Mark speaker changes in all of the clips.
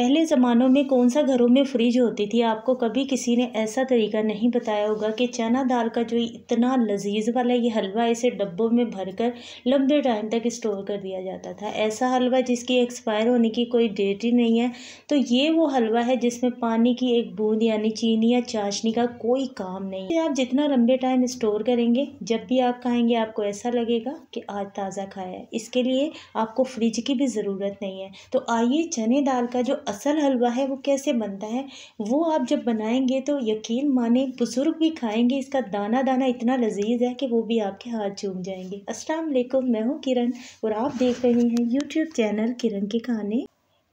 Speaker 1: पहले ज़मानों में कौन सा घरों में फ्रिज होती थी, आपको कभी किसी ने ऐसा तरीका नहीं बताया होगा कि चना दाल का जो इतना लजीज वाला ये हलवा इसे डब्बों में भरकर लंबे टाइम तक स्टोर कर दिया जाता था। ऐसा हलवा जिसकी एक्सपायर होने की कोई डेट ही नहीं है। तो ये वो हलवा है जिसमें पानी की एक बूंद यानी चीनी या चाशनी का कोई काम नहीं है। आप जितना लंबे टाइम स्टोर करेंगे, जब भी आप खाएंगे आपको ऐसा लगेगा कि आज ताज़ा खाया है। इसके लिए आपको फ्रिज की भी ज़रूरत नहीं है। तो आइए चने दाल का जो असल हलवा है वो कैसे बनता है वो आप जब बनाएंगे तो यकीन माने बुजुर्ग भी खाएंगे। इसका दाना दाना इतना लजीज है कि वो भी आपके हाथ चूम जाएंगे। अस्सलाम वालेकुम, मैं हूँ किरण और आप देख रहे हैं यूट्यूब चैनल किरण के खाने।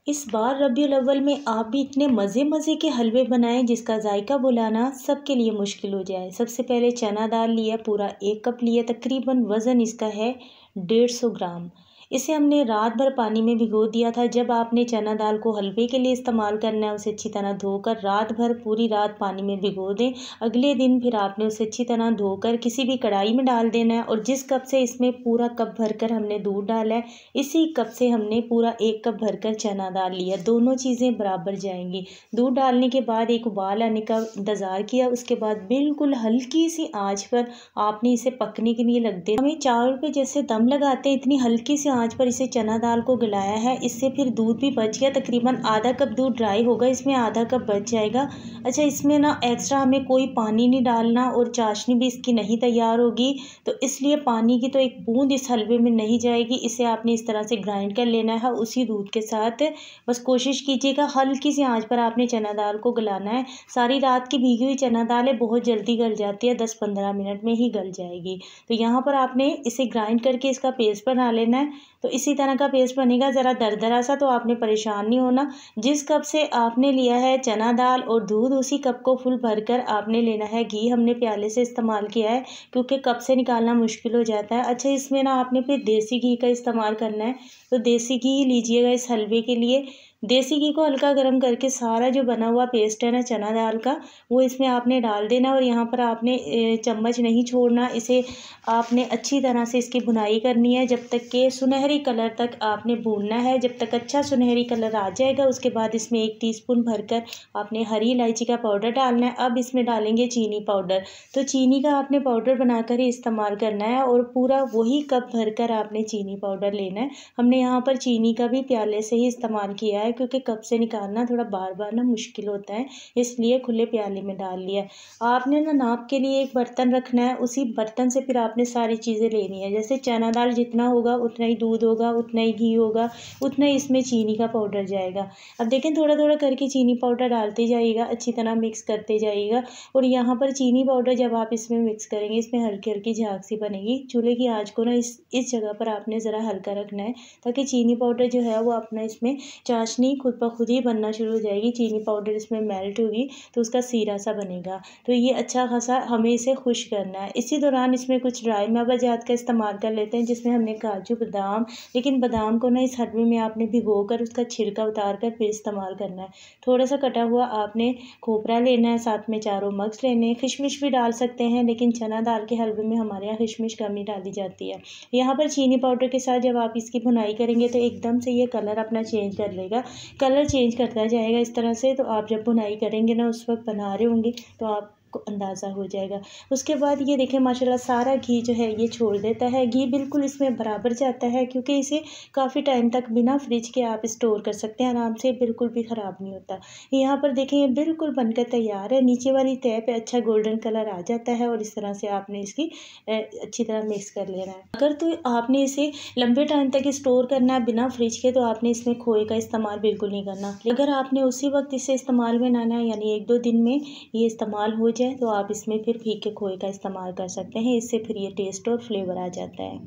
Speaker 1: इस बार रबीउल अव्वल में आप भी इतने मज़े मज़े के हलवे बनाएं जिसका जायका बुलाना सबके लिए मुश्किल हो जाए। सबसे पहले चना दाल लिया, पूरा 1 कप लिया, तकरीबन वज़न इसका है 150 ग्राम। इसे हमने रात भर पानी में भिगो दिया था। जब आपने चना दाल को हलवे के लिए इस्तेमाल करना है उसे अच्छी तरह धोकर रात भर पूरी रात पानी में भिगो दें। अगले दिन फिर आपने उसे अच्छी तरह धोकर किसी भी कढ़ाई में डाल देना है और जिस कप से इसमें पूरा कप भरकर हमने दूध डाला है इसी कप से हमने पूरा 1 कप भरकर चना दाल लिया। दोनों चीज़ें बराबर जाएंगी। दूध डालने के बाद एक उबाल आने का इंतज़ार किया। उसके बाद बिल्कुल हल्की सी आँच पर आपने इसे पकने के लिए रख दिया। हमें चावल पे जैसे दम लगाते हैं इतनी हल्की सी आंच पर इसे चना दाल को गलाया है। इससे फिर दूध भी बच गया, तकरीबन आधा कप दूध ड्राई होगा, इसमें आधा कप बच जाएगा। अच्छा, इसमें ना एक्स्ट्रा हमें कोई पानी नहीं डालना और चाशनी भी इसकी नहीं तैयार होगी, तो इसलिए पानी की तो एक बूंद इस हलवे में नहीं जाएगी। इसे आपने इस तरह से ग्राइंड कर लेना है उसी दूध के साथ। बस कोशिश कीजिएगा हल्की सी आँच पर आपने चना दाल को गलाना है। सारी रात की भीगी हुई चना दाल है, बहुत जल्दी गल जाती है, 10-15 मिनट में ही गल जाएगी। तो यहाँ पर आपने इसे ग्राइंड करके इसका पेस्ट बना लेना है। तो इसी तरह का पेस्ट बनेगा, ज़रा दरदरा सा, तो आपने परेशान नहीं होना। जिस कप से आपने लिया है चना दाल और दूध उसी कप को फुल भरकर आपने लेना है घी। हमने प्याले से इस्तेमाल किया है क्योंकि कप से निकालना मुश्किल हो जाता है। अच्छा, इसमें ना आपने फिर देसी घी का इस्तेमाल करना है, तो देसी घी ही लीजिएगा इस हलवे के लिए। देसी घी को हल्का गर्म करके सारा जो बना हुआ पेस्ट है ना चना दाल का वो इसमें आपने डाल देना और यहाँ पर आपने चम्मच नहीं छोड़ना। इसे आपने अच्छी तरह से इसकी भुनाई करनी है जब तक कि सुनहरी कलर तक आपने भूनना है। जब तक अच्छा सुनहरी कलर आ जाएगा उसके बाद इसमें 1 टीस्पून भरकर आपने हरी इलायची का पाउडर डालना है। अब इसमें डालेंगे चीनी पाउडर। तो चीनी का आपने पाउडर बनाकर ही इस्तेमाल करना है और पूरा वही कप भरकर आपने चीनी पाउडर लेना है। हमने यहाँ पर चीनी का भी प्याले से ही इस्तेमाल किया है क्योंकि कप से निकालना थोड़ा बार बार ना मुश्किल होता है, इसलिए खुले प्याले में डाल लिया। आपने ना नाप के लिए एक बर्तन रखना है, उसी बर्तन से फिर आपने सारी चीज़ें लेनी है। जैसे चना दाल जितना होगा उतना ही दूध होगा, उतना ही घी होगा, उतना ही इसमें चीनी का पाउडर जाएगा। अब देखें थोड़ा थोड़ा करके चीनी पाउडर डालते जाइएगा, अच्छी तरह मिक्स करते जाइएगा। और यहाँ पर चीनी पाउडर जब आप इसमें मिक्स करेंगे इसमें हल्की हल्की झाग सी बनेगी। चूल्हे की आँच को ना इस जगह पर आपने ज़रा हल्का रखना है ताकि चीनी पाउडर जो है वो अपना इसमें चाशनी खुद ब खुद ही बनना शुरू हो जाएगी। चीनी पाउडर इसमें मेल्ट होगी तो उसका सीरा सा बनेगा। तो ये अच्छा खासा हमें इसे खुश करना है। इसी दौरान इसमें कुछ ड्राई मेवाजात का इस्तेमाल कर लेते हैं जिसमें हमने काजू बादाम, लेकिन बादाम को ना इस हलवे में आपने भिगो कर उसका छिलका उतार कर फिर इस्तेमाल करना है। थोड़ा सा कटा हुआ आपने खोपरा लेना है, साथ में 4 मगज़ लेने हैं। किशमिश भी डाल सकते हैं लेकिन चना दाल के हलवे में हमारे यहाँ किशमिश कम ही डाली जाती है। यहाँ पर चीनी पाउडर के साथ जब आप इसकी भुनाई करेंगे तो एकदम से ये कलर अपना चेंज कर लेगा, कलर चेंज करता जाएगा इस तरह से। तो आप जब बुनाई करेंगे ना उस वक्त बना रहे होंगे तो आपको अंदाज़ा हो जाएगा। उसके बाद ये देखें माशाल्लाह सारा घी जो है ये छोड़ देता है। घी बिल्कुल इसमें बराबर जाता है क्योंकि इसे काफ़ी टाइम तक बिना फ्रिज के आप स्टोर कर सकते हैं आराम से, बिल्कुल भी ख़राब नहीं होता। यहाँ पर देखें ये बिल्कुल बनकर तैयार है। नीचे वाली तह पे अच्छा गोल्डन कलर आ जाता है और इस तरह से आपने इसकी अच्छी तरह मिक्स कर लेना है। अगर तो आपने इसे लंबे टाइम तक स्टोर करना है बिना फ्रिज के तो आपने इसमें खोए का इस्तेमाल बिल्कुल नहीं करना। अगर आपने उसी वक्त इसे इस्तेमाल में लाना है यानी 1-2 दिन में ये इस्तेमाल हो जाए तो आप इसमें फिर फीके खोए का इस्तेमाल कर सकते हैं। इससे फिर ये टेस्ट और फ्लेवर आ जाता है।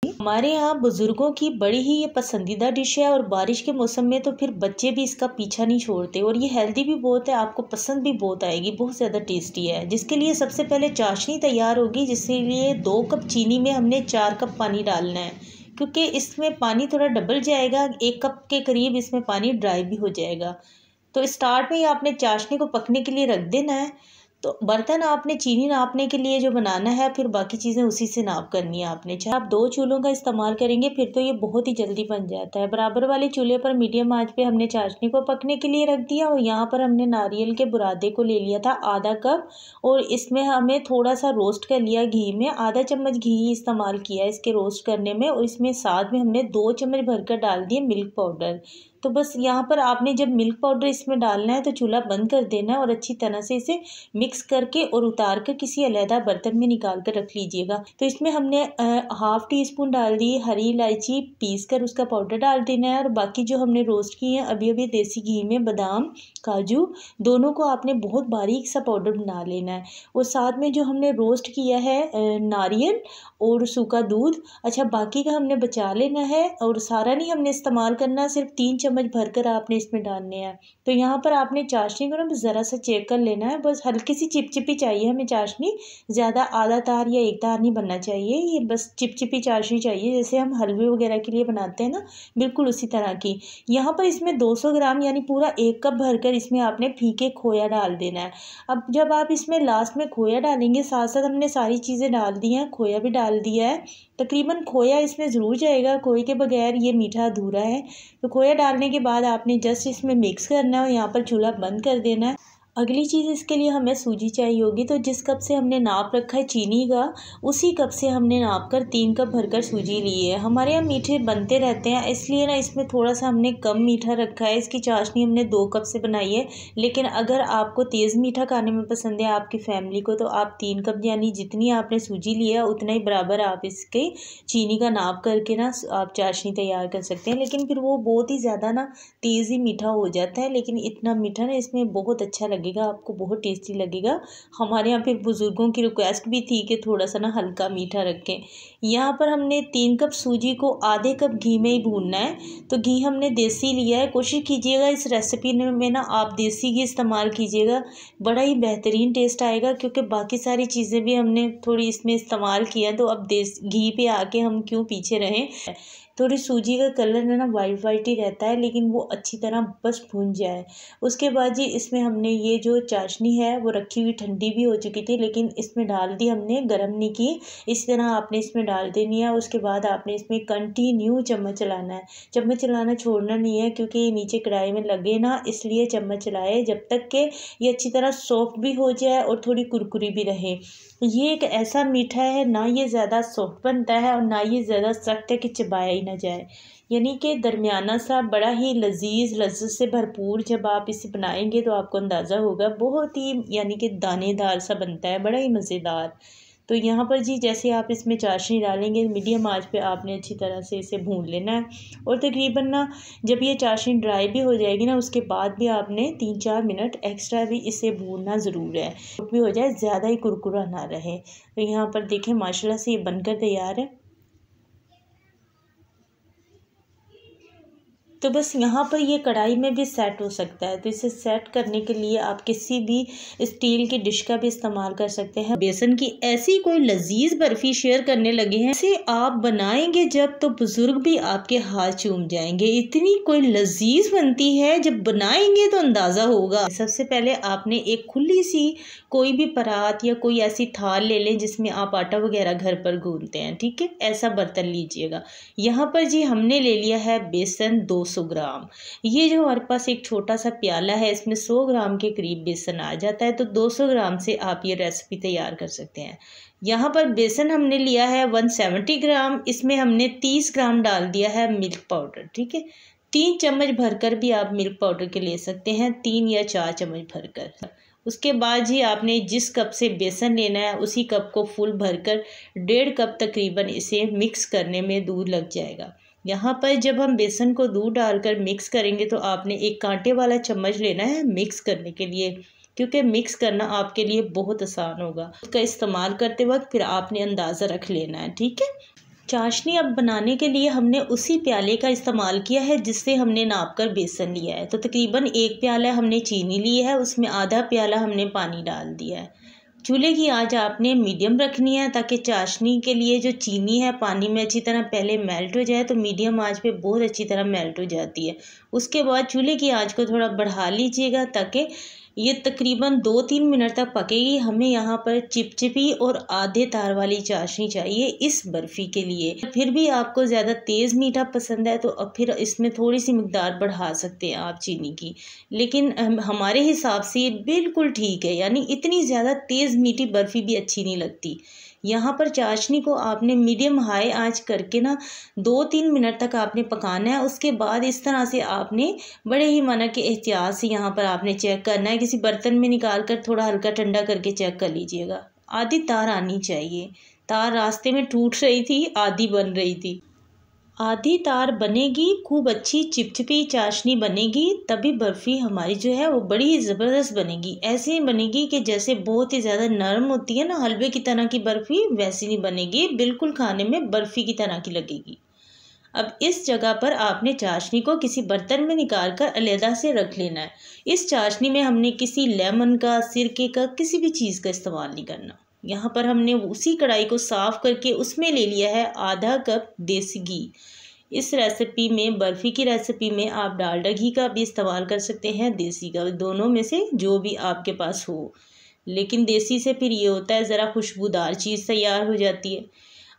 Speaker 1: हमारे यहाँ बुजुर्गों की बड़ी ही ये पसंदीदा डिश है और बारिश के मौसम में तो फिर बच्चे भी इसका पीछा नहीं छोड़ते और ये हेल्दी भी बहुत है, आपको पसंद भी बहुत आएगी, बहुत ज़्यादा टेस्टी है। जिसके लिए सबसे पहले चाशनी तैयार होगी, जिसके लिए 2 कप चीनी में हमने 4 कप पानी डालना है क्योंकि इसमें पानी थोड़ा डबल जाएगा। 1 कप के करीब इसमें पानी ड्राई भी हो जाएगा। तो स्टार्ट में ही आपने चाशनी को पकने के लिए रख देना है। तो बर्तन आपने चीनी नापने के लिए जो बनाना है, फिर बाकी चीज़ें उसी से नाप करनी है आपने। चाहे आप 2 चूल्हों का इस्तेमाल करेंगे फिर तो ये बहुत ही जल्दी बन जाता है। बराबर वाले चूल्हे पर मीडियम आंच पे हमने चाशनी को पकने के लिए रख दिया और यहाँ पर हमने नारियल के बुरादे को ले लिया था आधा कप, और इसमें हमें थोड़ा सा रोस्ट कर लिया घी में। आधा चम्मच घी इस्तेमाल किया इसके रोस्ट करने में, और इसमें साथ में हमने 2 चम्मच भरकर डाल दिए मिल्क पाउडर। तो बस यहाँ पर आपने जब मिल्क पाउडर इसमें डालना है तो चूल्हा बंद कर देना है और अच्छी तरह से इसे मिक्स करके और उतार कर किसी अलहदा बर्तन में निकाल कर रख लीजिएगा। तो इसमें हमने 1/2 टीस्पून डाल दी हरी इलायची, पीस कर उसका पाउडर डाल देना है। और बाकी जो हमने रोस्ट किए हैं अभी अभी देसी घी में बादाम, काजू, दोनों को आपने बहुत बारीक सा पाउडर बना लेना है। और साथ में जो हमने रोस्ट किया है नारियल और सूखा दूध, अच्छा बाकी का हमने बचा लेना है और सारा नहीं हमने इस्तेमाल करना, सिर्फ 3 चम्मच भरकर आपने इसमें डालने हैं। तो यहाँ पर आपने चाशनी को ना ज़रा सा चेक कर लेना है, बस हल्की सी चिपचिपी चाहिए हमें चाशनी, ज़्यादा आधा तार या एक तार नहीं बनना चाहिए, ये बस चिपचिपी चाशनी चाहिए जैसे हम हलवे वगैरह के लिए बनाते हैं ना, बिल्कुल उसी तरह की। यहाँ पर इसमें 200 ग्राम यानी पूरा 1 कप भरकर इसमें आपने फीके खोया डाल देना है। अब जब आप इसमें लास्ट में खोया डालेंगे, साथ साथ हमने सारी चीज़ें डाल दी हैं, खोया भी डाल दिया है, तकरीबन खोया इसमें ज़रूर जाएगा, खोए के बगैर ये मीठा अधूरा है। तो खोया डालने के बाद आपने जस्ट इसमें मिक्स करना है और यहाँ पर चूल्हा बंद कर देना है। अगली चीज़ इसके लिए हमें सूजी चाहिए होगी, तो जिस कप से हमने नाप रखा है चीनी का, उसी कप से हमने नाप कर 3 कप भरकर सूजी ली है। हमारे यहाँ मीठे बनते रहते हैं इसलिए ना इसमें थोड़ा सा हमने कम मीठा रखा है। इसकी चाशनी हमने 2 कप से बनाई है, लेकिन अगर आपको तेज़ मीठा खाने में पसंद है आपकी फैमिली को, तो आप 3 कप यानी जितनी आपने सूजी लिया उतना ही बराबर आप इसके चीनी का नाप करके ना आप चाशनी तैयार कर सकते हैं। लेकिन फिर वो बहुत ही ज़्यादा ना तेज़ ही मीठा हो जाता है, लेकिन इतना मीठा ना इसमें बहुत अच्छा लगेगा, आपको बहुत टेस्टी लगेगा। हमारे यहाँ फिर बुज़ुर्गों की रिक्वेस्ट भी थी कि थोड़ा सा ना हल्का मीठा रखें। यहाँ पर हमने 3 कप सूजी को आधे कप घी में ही भूनना है, तो घी हमने देसी लिया है। कोशिश कीजिएगा इस रेसिपी में ना आप देसी घी इस्तेमाल कीजिएगा, बड़ा ही बेहतरीन टेस्ट आएगा, क्योंकि बाकी सारी चीज़ें भी हमने थोड़ी इसमें इस्तेमाल किया, तो अब घी पे आके हम क्यों पीछे रहें। थोड़ी सूजी का कलर ना वाइट वाइट ही रहता है, लेकिन वो अच्छी तरह बस भून जाए। उसके बाद जी इसमें हमने ये जो चाशनी है वो रखी हुई ठंडी भी हो चुकी थी, लेकिन इसमें डाल दी हमने, गर्म नहीं की। इस तरह आपने इसमें डाल देनी है। उसके बाद आपने इसमें कंटिन्यू चम्मच चलाना है, चम्मच चलाना छोड़ना नहीं है, क्योंकि ये नीचे कढ़ाई में लगे ना, इसलिए चम्मच चलाए जब तक कि ये अच्छी तरह सॉफ्ट भी हो जाए और थोड़ी कुरकुरी भी रहे। ये एक ऐसा मीठा है, ना ये ज़्यादा सॉफ्ट बनता है और ना ये ज़्यादा सख्त है कि चबाया ही ना जाए, यानी कि दरमियाना सा, बड़ा ही लज़्ज़त से भरपूर। जब आप इसे बनाएंगे तो आपको अंदाज़ा होगा, बहुत ही यानी कि दानेदार सा बनता है, बड़ा ही मज़ेदार। तो यहाँ पर जी जैसे आप इसमें चाशनी डालेंगे, मीडियम आंच पे आपने अच्छी तरह से इसे भून लेना है। और तकरीबन ना जब ये चाशनी ड्राई भी हो जाएगी ना, उसके बाद भी आपने 3-4 मिनट एक्स्ट्रा भी इसे भूनना ज़रूर है, भी हो जाए, ज़्यादा ही कुरकुरा ना रहे। तो यहाँ पर देखें माशाल्लाह से ये बनकर तैयार है। तो बस यहाँ पर ये कढ़ाई में भी सेट हो सकता है, तो इसे सेट करने के लिए आप किसी भी स्टील की डिश का भी इस्तेमाल कर सकते हैं। बेसन की ऐसी कोई लजीज बर्फ़ी शेयर करने लगे हैं, इसे आप बनाएंगे जब तो बुज़ुर्ग भी आपके हाथ चूम जाएंगे, इतनी कोई लजीज बनती है, जब बनाएंगे तो अंदाज़ा होगा। सबसे पहले आपने एक खुली सी कोई भी परात या कोई ऐसी थाल ले लें जिसमें आप आटा वगैरह घर पर गूंथते हैं, ठीक है, ऐसा बर्तन लीजिएगा। यहाँ पर जी हमने ले लिया है बेसन 200 ग्राम। ये जो हमारे पास एक छोटा सा प्याला है, इसमें 100 ग्राम के करीब बेसन आ जाता है, तो 200 ग्राम से आप ये रेसिपी तैयार कर सकते हैं। यहाँ पर बेसन हमने लिया है 170 ग्राम, इसमें हमने 30 ग्राम डाल दिया है मिल्क पाउडर, ठीक है। 3 चम्मच भरकर भी आप मिल्क पाउडर के ले सकते हैं, 3 या 4 चम्मच भरकर। उसके बाद जी आपने जिस कप से बेसन लेना है उसी कप को फुल भरकर 1.5 कप तकरीबन इसे मिक्स करने में दूध लग जाएगा। यहाँ पर जब हम बेसन को दूध डालकर मिक्स करेंगे तो आपने एक कांटे वाला चम्मच लेना है मिक्स करने के लिए, क्योंकि मिक्स करना आपके लिए बहुत आसान होगा। उसका इस्तेमाल करते वक्त फिर आपने अंदाज़ा रख लेना है, ठीक है। चाशनी अब बनाने के लिए हमने उसी प्याले का इस्तेमाल किया है जिससे हमने नाप कर बेसन लिया है। तो तकरीबन 1 प्याला हमने चीनी ली है, उसमें आधा प्याला हमने पानी डाल दिया है। चूल्हे की आंच आपने मीडियम रखनी है ताकि चाशनी के लिए जो चीनी है पानी में अच्छी तरह पहले मेल्ट हो जाए, तो मीडियम आंच पे बहुत अच्छी तरह मेल्ट हो जाती है। उसके बाद चूल्हे की आंच को थोड़ा बढ़ा लीजिएगा ताकि ये तकरीबन 2-3 मिनट तक पकेगी। हमें यहाँ पर चिपचिपी और आधे तार वाली चाशनी चाहिए इस बर्फ़ी के लिए। फिर भी आपको ज़्यादा तेज़ मीठा पसंद है तो अब फिर इसमें थोड़ी सी मिकदार बढ़ा सकते हैं आप चीनी की, लेकिन हमारे हिसाब से ये बिल्कुल ठीक है। यानी इतनी ज़्यादा तेज़ मीठी बर्फ़ी भी अच्छी नहीं लगती। यहाँ पर चाशनी को आपने मीडियम हाई आंच करके ना 2-3 मिनट तक आपने पकाना है। उसके बाद इस तरह से आपने बड़े ही माना कि एहतियात से यहाँ पर आपने चेक करना है। किसी बर्तन में निकाल कर थोड़ा हल्का ठंडा करके चेक कर लीजिएगा। आधी तार आनी चाहिए। तार रास्ते में टूट रही थी, आधी बन रही थी। आधी तार बनेगी, खूब अच्छी चिपचिपी चाशनी बनेगी, तभी बर्फ़ी हमारी जो है वो बड़ी ही ज़बरदस्त बनेगी। ऐसे ही बनेगी कि जैसे बहुत ही ज़्यादा नरम होती है ना हलवे की तरह की बर्फ़ी, वैसी नहीं बनेगी। बिल्कुल खाने में बर्फ़ी की तरह की लगेगी। अब इस जगह पर आपने चाशनी को किसी बर्तन में निकाल कर अलहदा से रख लेना है। इस चाशनी में हमने किसी लेमन का, सिरके का, किसी भी चीज़ का इस्तेमाल नहीं करना। यहाँ पर हमने उसी कढ़ाई को साफ़ करके उसमें ले लिया है आधा कप देसी घी। इस रेसिपी में, बर्फ़ी की रेसिपी में आप डालडा घी का भी इस्तेमाल कर सकते हैं, देसी का, दोनों में से जो भी आपके पास हो। लेकिन देसी से फिर ये होता है ज़रा खुशबूदार चीज़ तैयार हो जाती है।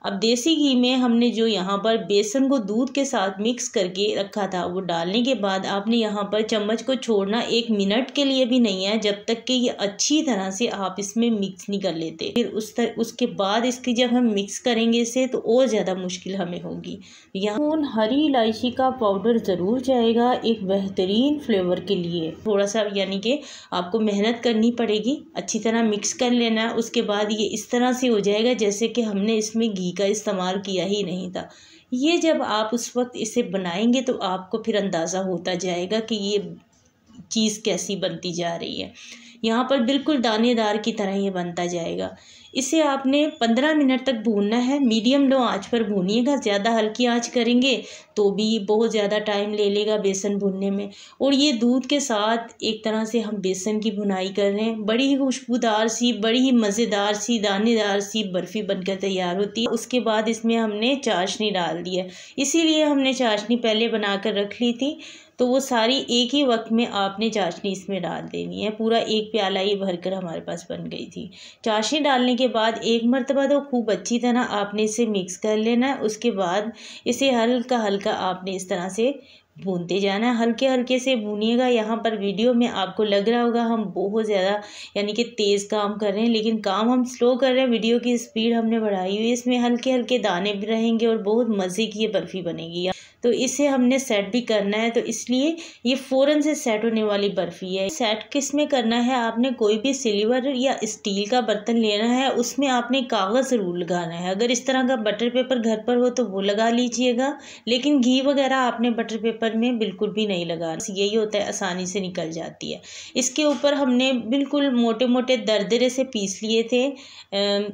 Speaker 1: अब देसी घी में हमने जो यहाँ पर बेसन को दूध के साथ मिक्स करके रखा था वो डालने के बाद आपने यहाँ पर चम्मच को छोड़ना 1 मिनट के लिए भी नहीं है, जब तक कि ये अच्छी तरह से आप इसमें मिक्स नहीं कर लेते। फिर उसके बाद इसकी जब हम मिक्स करेंगे इसे तो और ज़्यादा मुश्किल हमें होगी। यहाँ हरी इलायची का पाउडर ज़रूर जाएगा एक बेहतरीन फ्लेवर के लिए। थोड़ा सा यानी कि आपको मेहनत करनी पड़ेगी, अच्छी तरह मिक्स कर लेना है। उसके बाद ये इस तरह से हो जाएगा जैसे कि हमने इसमें घी का इस्तेमाल किया ही नहीं था। ये जब आप उस वक्त इसे बनाएंगे तो आपको फिर अंदाज़ा होता जाएगा कि ये चीज़ कैसी बनती जा रही है। यहाँ पर बिल्कुल दानेदार की तरह ये बनता जाएगा। इसे आपने 15 मिनट तक भूनना है। मीडियम लो आंच पर भूनिएगा। ज़्यादा हल्की आंच करेंगे तो भी बहुत ज़्यादा टाइम ले लेगा बेसन भूनने में। और ये दूध के साथ एक तरह से हम बेसन की भुनाई कर रहे हैं। बड़ी ही खुशबूदार सी, बड़ी ही मज़ेदार सी, दानेदार सी बर्फ़ी बनकर तैयार होती है। उसके बाद इसमें हमने चाशनी डाल दी है, इसीलिए हमने चाशनी पहले बना कर रख ली थी। तो वो सारी एक ही वक्त में आपने चाशनी इसमें डाल देनी है। पूरा एक प्याला ही भरकर हमारे पास बन गई थी। चाशनी डालने के बाद एक मरतबा तो खूब अच्छी तरह आपने इसे मिक्स कर लेना है। उसके बाद इसे हल्का हल्का आपने इस तरह से भूनते जाना है। हल्के हल्के से भूनिएगा। यहाँ पर वीडियो में आपको लग रहा होगा हम बहुत ज़्यादा यानी कि तेज़ काम कर रहे हैं, लेकिन काम हम स्लो कर रहे हैं। वीडियो की स्पीड हमने बढ़ाई हुई है। इसमें हल्के हल्के दाने भी रहेंगे और बहुत मज़े की ये बर्फ़ी बनेगी। तो इसे हमने सेट भी करना है, तो इसलिए ये फ़ौरन से सेट होने वाली बर्फ़ी है। सेट किस में करना है, आपने कोई भी सिल्वर या स्टील का बर्तन लेना है, उसमें आपने कागज़ ज़रूर लगाना है। अगर इस तरह का बटर पेपर घर पर हो तो वो लगा लीजिएगा, लेकिन घी वगैरह आपने बटर पेपर में बिल्कुल भी नहीं लगाना। यही होता है, आसानी से निकल जाती है। इसके ऊपर हमने बिल्कुल मोटे मोटे दरदरे से पीस लिए थे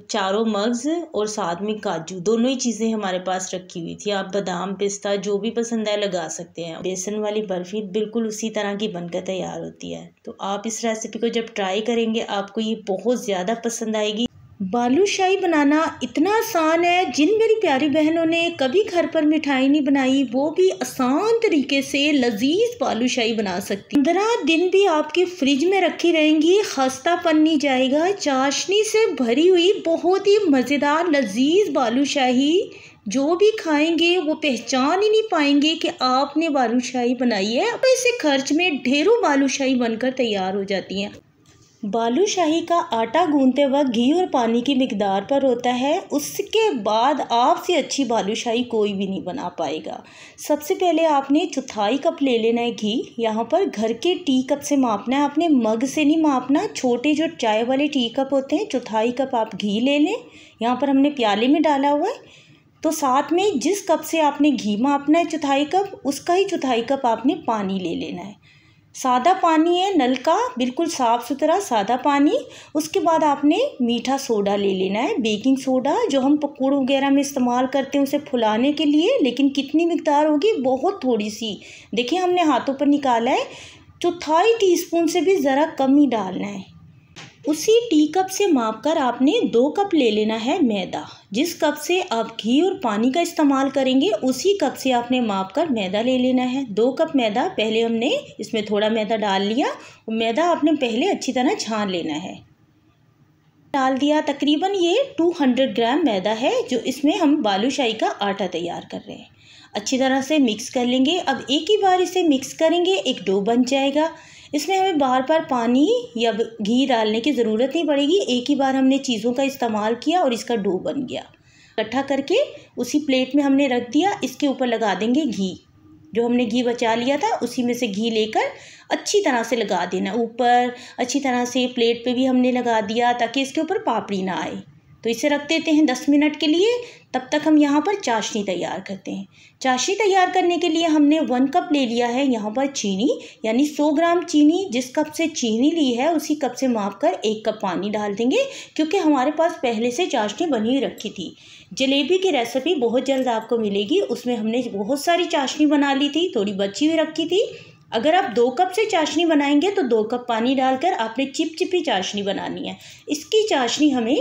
Speaker 1: 4 मग्ज़ और साथ में काजू, दोनों ही चीज़ें हमारे पास रखी हुई थी। आप बादाम, पिस्ता जो भी पसंद है लगा सकते हैं। बेसन वाली बर्फ़ी बिल्कुल उसी तरह की बनकर तैयार होती है। तो आप इस रेसिपी को जब ट्राई करेंगे आपको ये बहुत ज़्यादा पसंद आएगी। बालूशाही बनाना इतना आसान है। जिन मेरी प्यारी बहनों ने कभी घर पर मिठाई नहीं बनाई वो भी आसान तरीके से लजीज बालूशाही बना सकती। 15 दिन भी आपके फ्रिज में रखी रहेंगी, खस्तापन नहीं जाएगा। चाशनी से भरी हुई बहुत ही मज़ेदार लजीज बालूशाही जो भी खाएंगे वो पहचान ही नहीं पाएंगे कि आपने बालूशाही बनाई है। अब ऐसे खर्च में ढेरों बालूशाही बनकर तैयार हो जाती हैं। बालूशाही का आटा गूंथते वक्त घी और पानी की मिकदार पर होता है। उसके बाद आपसे अच्छी बालूशाही कोई भी नहीं बना पाएगा। सबसे पहले आपने 1/4 कप ले लेना है घी। यहाँ पर घर के टी कप से मापना है, आपने मग से नहीं मापना। छोटे जो चाय वाले टी कप होते हैं, 1/4 कप आप घी ले लें। यहाँ पर हमने प्याले में डाला हुआ है, तो साथ में जिस कप से आपने घी मापना है 1/4 कप, उसका ही 1/4 कप आपने पानी ले लेना है। सादा पानी है, नल का, बिल्कुल साफ़ सुथरा सादा पानी। उसके बाद आपने मीठा सोडा ले लेना है, बेकिंग सोडा, जो हम पकौड़ों वगैरह में इस्तेमाल करते हैं उसे फुलाने के लिए। लेकिन कितनी मिकदार होगी, बहुत थोड़ी सी। देखिए हमने हाथों पर निकाला है, 1/4 टीस्पून से भी ज़रा कम ही डालना है। उसी टी कप से मापकर आपने 2 कप ले लेना है मैदा। जिस कप से आप घी और पानी का इस्तेमाल करेंगे उसी कप से आपने मापकर मैदा ले लेना है। 2 कप मैदा, पहले हमने इसमें थोड़ा मैदा डाल लिया और मैदा आपने पहले अच्छी तरह छान लेना है। डाल दिया, तकरीबन ये 200 ग्राम मैदा है जो इसमें हम बालूशाही का आटा तैयार कर रहे हैं। अच्छी तरह से मिक्स कर लेंगे। अब एक ही बार इसे मिक्स करेंगे, एक डो बन जाएगा। इसमें हमें बार बार पानी या घी डालने की ज़रूरत नहीं पड़ेगी। एक ही बार हमने चीज़ों का इस्तेमाल किया और इसका डो बन गया। इकट्ठा करके उसी प्लेट में हमने रख दिया। इसके ऊपर लगा देंगे घी। जो हमने घी बचा लिया था उसी में से घी लेकर अच्छी तरह से लगा देना ऊपर। अच्छी तरह से प्लेट पे भी हमने लगा दिया ताकि इसके ऊपर पापड़ी ना आए। तो इसे रख देते हैं 10 मिनट के लिए। तब तक हम यहाँ पर चाशनी तैयार करते हैं। चाशनी तैयार करने के लिए हमने 1 कप ले लिया है यहाँ पर चीनी, यानी 100 ग्राम चीनी। जिस कप से चीनी ली है उसी कप से माप कर 1 कप पानी डाल देंगे, क्योंकि हमारे पास पहले से चाशनी बनी हुई रखी थी। जलेबी की रेसिपी बहुत जल्द आपको मिलेगी, उसमें हमने बहुत सारी चाशनी बना ली थी, थोड़ी बची हुई रखी थी। अगर आप 2 कप से चाशनी बनाएंगे तो 2 कप पानी डालकर आपने चिपचिपी चाशनी बनानी है। इसकी चाशनी हमें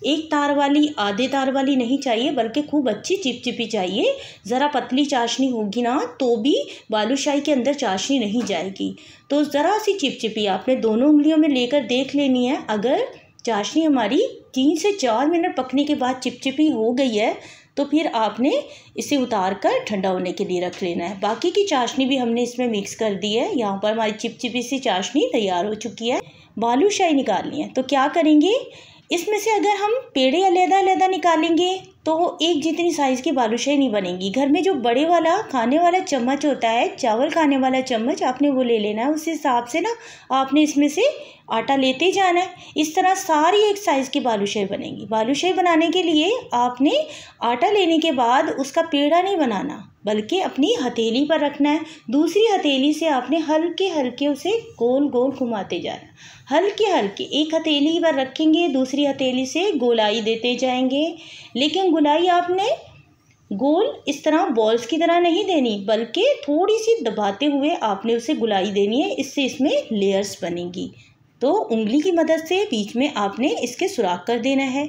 Speaker 1: 1 तार वाली, आधे तार वाली नहीं चाहिए, बल्कि खूब अच्छी चिपचिपी चाहिए। ज़रा पतली चाशनी होगी ना तो भी बालूशाही के अंदर चाशनी नहीं जाएगी। तो ज़रा सी चिपचिपी आपने दोनों उंगलियों में लेकर देख लेनी है। अगर चाशनी हमारी 3 से 4 मिनट पकने के बाद चिपचिपी हो गई है तो फिर आपने इसे उतार कर ठंडा होने के लिए रख लेना है। बाकी की चाशनी भी हमने इसमें मिक्स कर दी है। यहाँ पर हमारी चिपचिपी सी चाशनी तैयार हो चुकी है। बालूशाही निकालनी है तो क्या करेंगे, इसमें से अगर हम पेड़े अलग-अलग निकालेंगे तो एक जितनी साइज़ की बालूशाही नहीं बनेगी। घर में जो बड़े वाला खाने वाला चम्मच होता है, चावल खाने वाला चम्मच, आपने वो ले लेना है। उस हिसाब से ना आपने इसमें से आटा लेते जाना है। इस तरह सारी एक साइज़ की बालूशाही बनेगी। बालूशाही बनाने के लिए आपने आटा लेने के बाद उसका पेड़ा नहीं बनाना, बल्कि अपनी हथेली पर रखना है। दूसरी हथेली से आपने हल्के हल्के उसे गोल गोल घुमाते जाना। हल्के हल्के एक हथेली पर रखेंगे, दूसरी हथेली से गोलाई देते जाएंगे। लेकिन गोलाई आपने गोल इस तरह बॉल्स की तरह नहीं देनी, बल्कि थोड़ी सी दबाते हुए आपने उसे गोलाई देनी है। इससे इसमें लेयर्स बनेंगी। तो उंगली की मदद से बीच में आपने इसके सुराख कर देना है।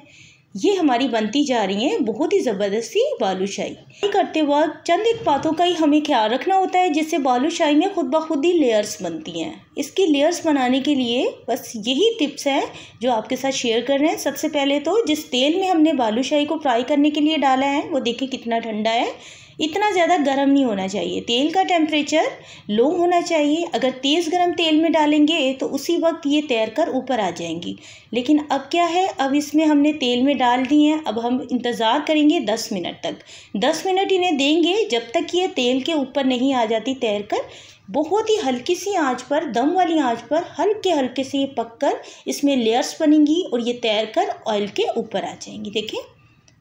Speaker 1: ये हमारी बनती जा रही है बहुत ही ज़बरदस्ती बालूशाही। करते वक्त चंद एक बातों का ही हमें ख्याल रखना होता है, जिससे बालूशाही में खुद ब खुद ही लेयर्स बनती हैं। इसकी लेयर्स बनाने के लिए बस यही टिप्स हैं जो आपके साथ शेयर कर रहे हैं। सबसे पहले तो जिस तेल में हमने बालूशाही को फ्राई करने के लिए डाला है वो देखिए कितना ठंडा है। इतना ज़्यादा गर्म नहीं होना चाहिए। तेल का टेम्परेचर लो होना चाहिए। अगर तेज़ गर्म तेल में डालेंगे तो उसी वक्त ये तैर कर ऊपर आ जाएंगी। लेकिन अब क्या है, अब इसमें हमने तेल में डाल दी हैं। अब हम इंतज़ार करेंगे 10 मिनट तक। 10 मिनट इन्हें देंगे जब तक ये तेल के ऊपर नहीं आ जाती तैर कर। बहुत ही हल्की सी आंच पर, दम वाली आंच पर हल्के हल्के से ये पककर इसमें लेयर्स बनेंगी और ये तैर कर ऑयल के ऊपर आ जाएंगी। देखें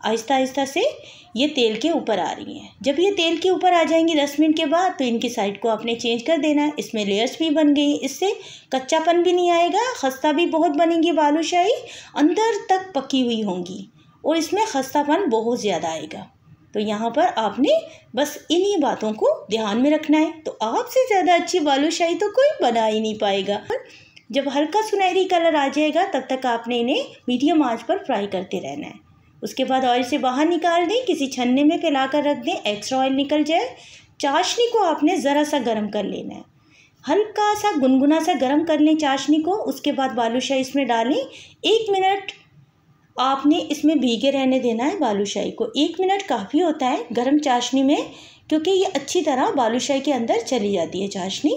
Speaker 1: आहिस्ता आहिस्ता से ये तेल के ऊपर आ रही हैं। जब ये तेल के ऊपर आ जाएंगी 10 मिनट के बाद तो इनकी साइड को आपने चेंज कर देना है। इसमें लेयर्स भी बन गई, इससे कच्चापन भी नहीं आएगा। खस्ता भी बहुत बनेंगी बालूशाही, अंदर तक पकी हुई होंगी और इसमें खस्तापन बहुत ज़्यादा आएगा। तो यहाँ पर आपने बस इन्हीं बातों को ध्यान में रखना है। तो आपसे ज़्यादा अच्छी बालूशाही तो कोई बना ही नहीं पाएगा। जब हल्का सुनहरी कलर आ जाएगा तब तक आपने इन्हें मीडियम आंच पर फ्राई करते रहना है। उसके बाद ऑयल से बाहर निकाल दें, किसी छन्ने में फैला कर रख दें, एक्स्ट्रा ऑयल निकल जाए। चाशनी को आपने ज़रा सा गर्म कर लेना है, हल्का सा गुनगुना सा गर्म कर लें चाशनी को। उसके बाद बालूशाही इसमें डालें। 1 मिनट आपने इसमें भीगे रहने देना है बालूशाही को। 1 मिनट काफ़ी होता है गर्म चाशनी में, क्योंकि ये अच्छी तरह बालूशाही के अंदर चली जाती है चाशनी।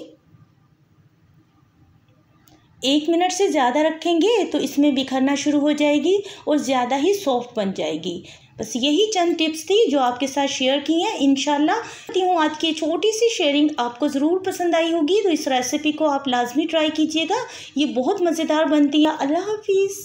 Speaker 1: 1 मिनट से ज़्यादा रखेंगे तो इसमें बिखरना शुरू हो जाएगी और ज़्यादा ही सॉफ्ट बन जाएगी। बस यही चंद टिप्स थी जो आपके साथ शेयर की हैं। इंशाल्लाह आज की छोटी सी शेयरिंग आपको ज़रूर पसंद आई होगी। तो इस रेसिपी को आप लाजमी ट्राई कीजिएगा, ये बहुत मज़ेदार बनती है। अल्लाह हाफिज़।